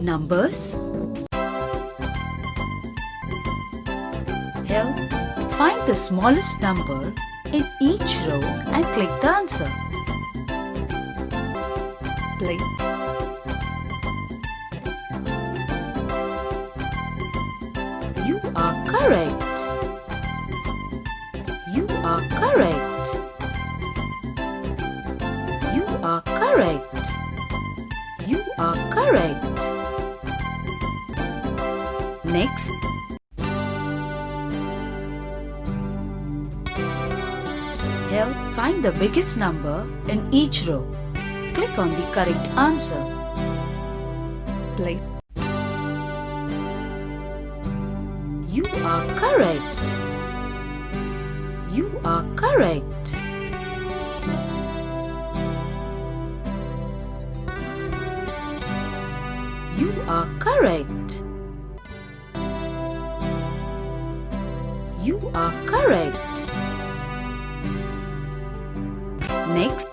Numbers. Help. Find the smallest number in each row and click the answer. Play. You are correct. You are correct. You are correct. You are correct. Next. Help. Find the biggest number in each row. Click on the correct answer. Play. You are correct. You are correct. You are correct. You are correct. Next.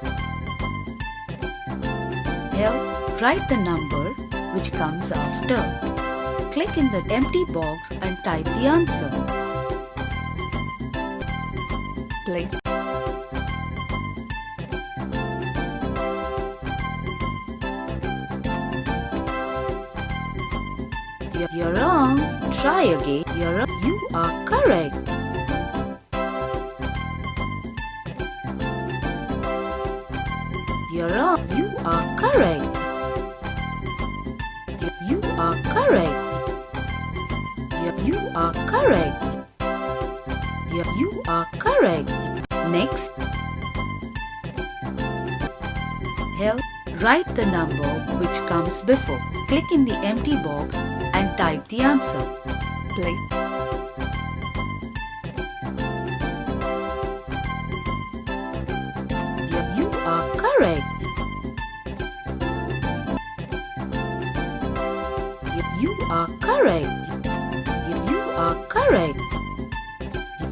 Help. Write the number which comes after. Click in the empty box and type the answer. Play. You're wrong. Try again. You are correct. You're wrong. You are correct. You are correct. You are correct. You are correct. Next. Help. Write the number which comes before. Click in the empty box and type the answer. Play. You are correct. You are correct. You are correct.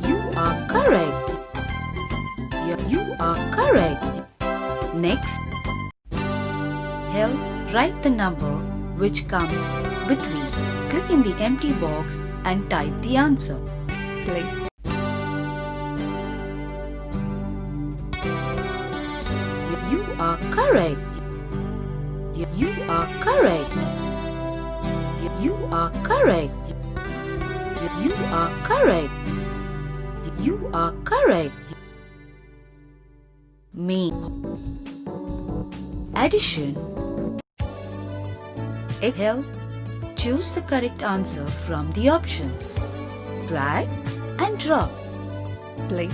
You are correct. You are correct. Next. Help. Write the number which comes between. Click in the empty box and type the answer. Play. You are correct. You are correct. You are correct. You are correct. You are correct. Mean. Addition. Help. Choose the correct answer from the options. Drag and drop. Play.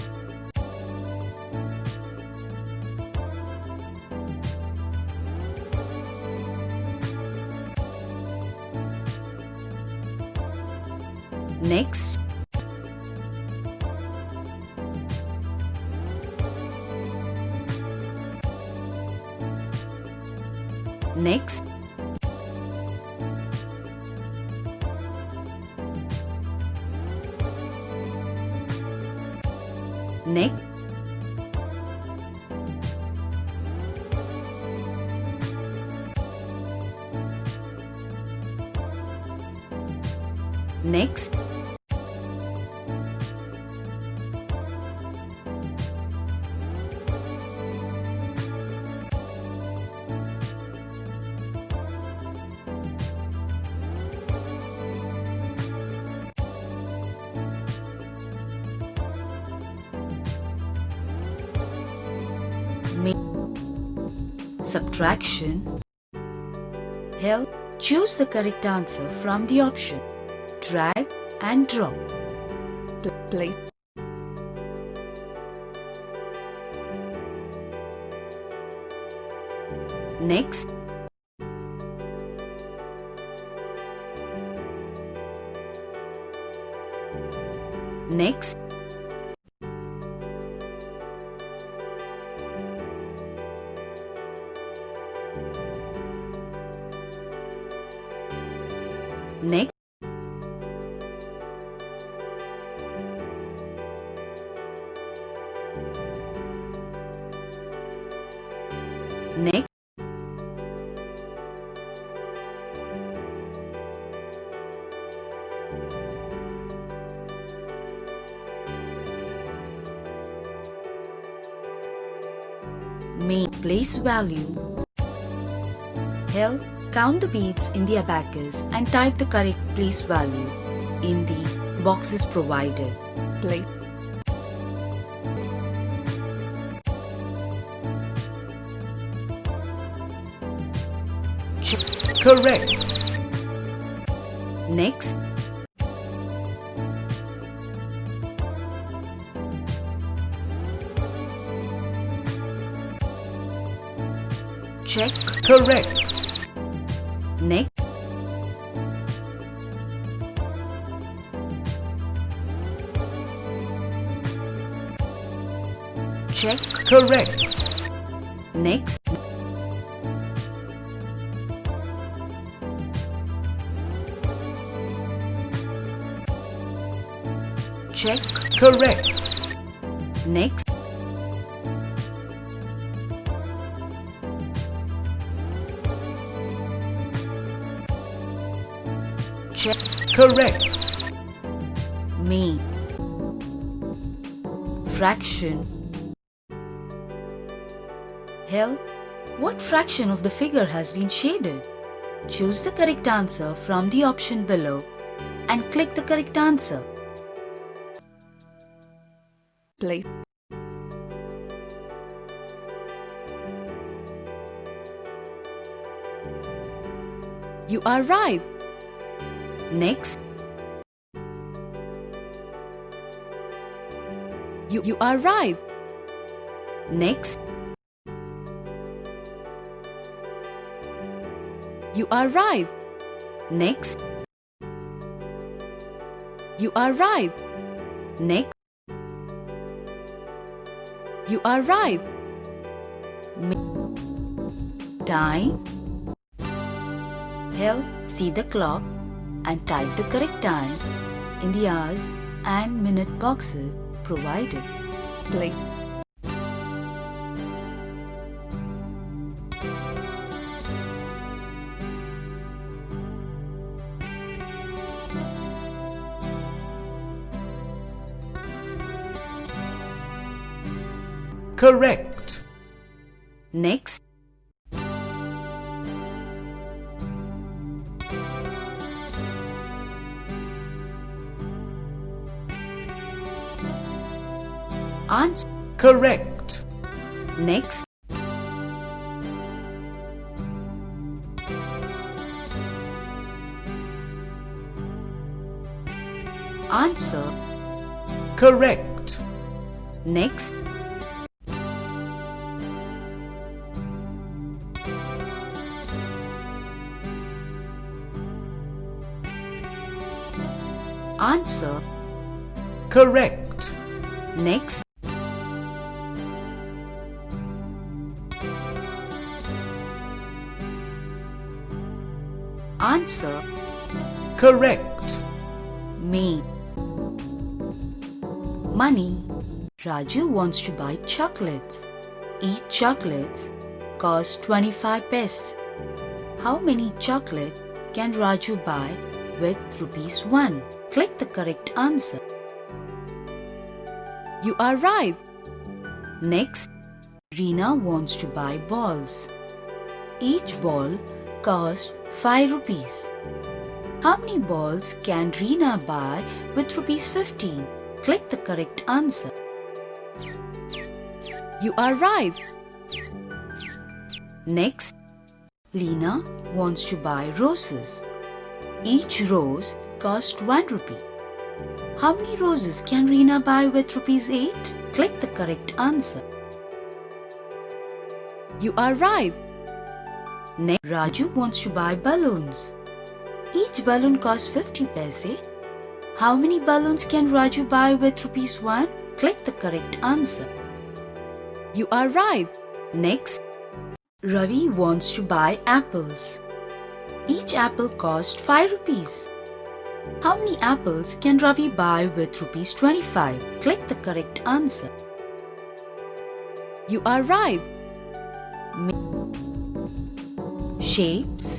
Next. Next. Next. Next. Subtraction. Help. Choose the correct answer from the option. Drag and drop. Play. Next. Next. Next. Next. place value. Help count the beads in the abacus and type the correct place value in the boxes provided. Place. Correct. Next, check. Correct. Next, check. Correct. Next, check. Correct. Next, check. Correct. Me. Fraction. Help. What fraction of the figure has been shaded? Choose the correct answer from the option below and click the correct answer. Place. You are right. Next, You are right. next, You are right. next, You are right. next, You are right. time. Help see the clock and type the correct time in the hours and minute boxes provided. Place. Correct. Next, answer. Correct. Next, answer. Correct. Next, answer. Correct. Next, answer. Correct. Me. Money. Raju wants to buy chocolates. Each chocolate costs 25 paise. How many chocolates can Raju buy with ₹1? Click the correct answer. You are right. Next, Reena wants to buy balls. Each ball costs 5 rupees. How many balls can Reena buy with ₹15? Click the correct answer. You are right. Next, Leena wants to buy roses. Each rose costs 1 rupee. How many roses can Reena buy with ₹8? Click the correct answer. You are right. Next, Raju wants to buy balloons. Each balloon costs 50 paise. How many balloons can Raju buy with ₹1? Click the correct answer. You are right. Next, Ravi wants to buy apples. Each apple costs 5 rupees. How many apples can Ravi buy with ₹25? Click the correct answer. You are right. Shapes.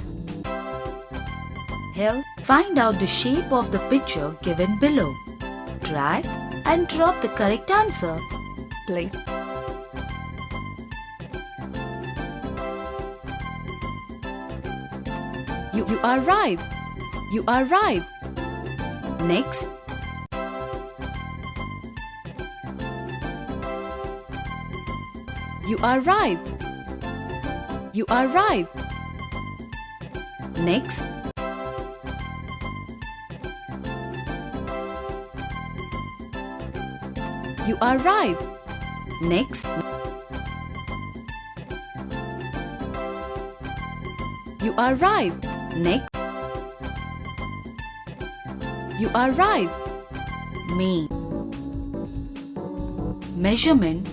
Help find out the shape of the picture given below. Drag and drop the correct answer. Place. You are right. You are right. Next. You are right. You are right. Next. You are right. Next. You are right. Next. You are right. Me. Measurement.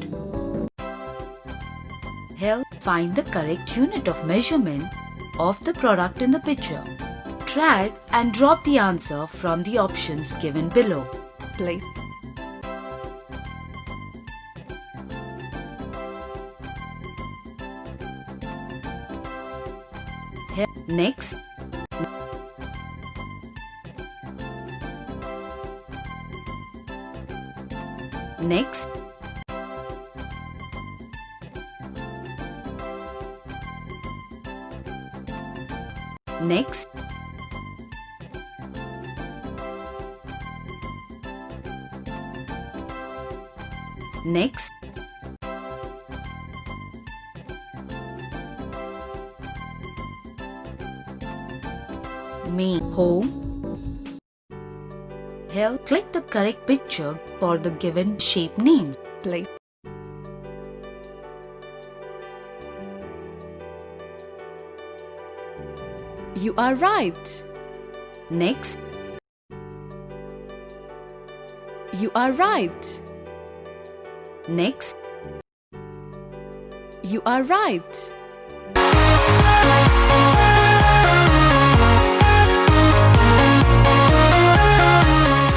Help find the correct unit of measurement of the product in the picture. Drag and drop the answer from the options given below. Place. Next. Next. Next. Next. Me. Home. Help click the correct picture for the given shape name. Place. You are right. Next. You are right. Next. You are right.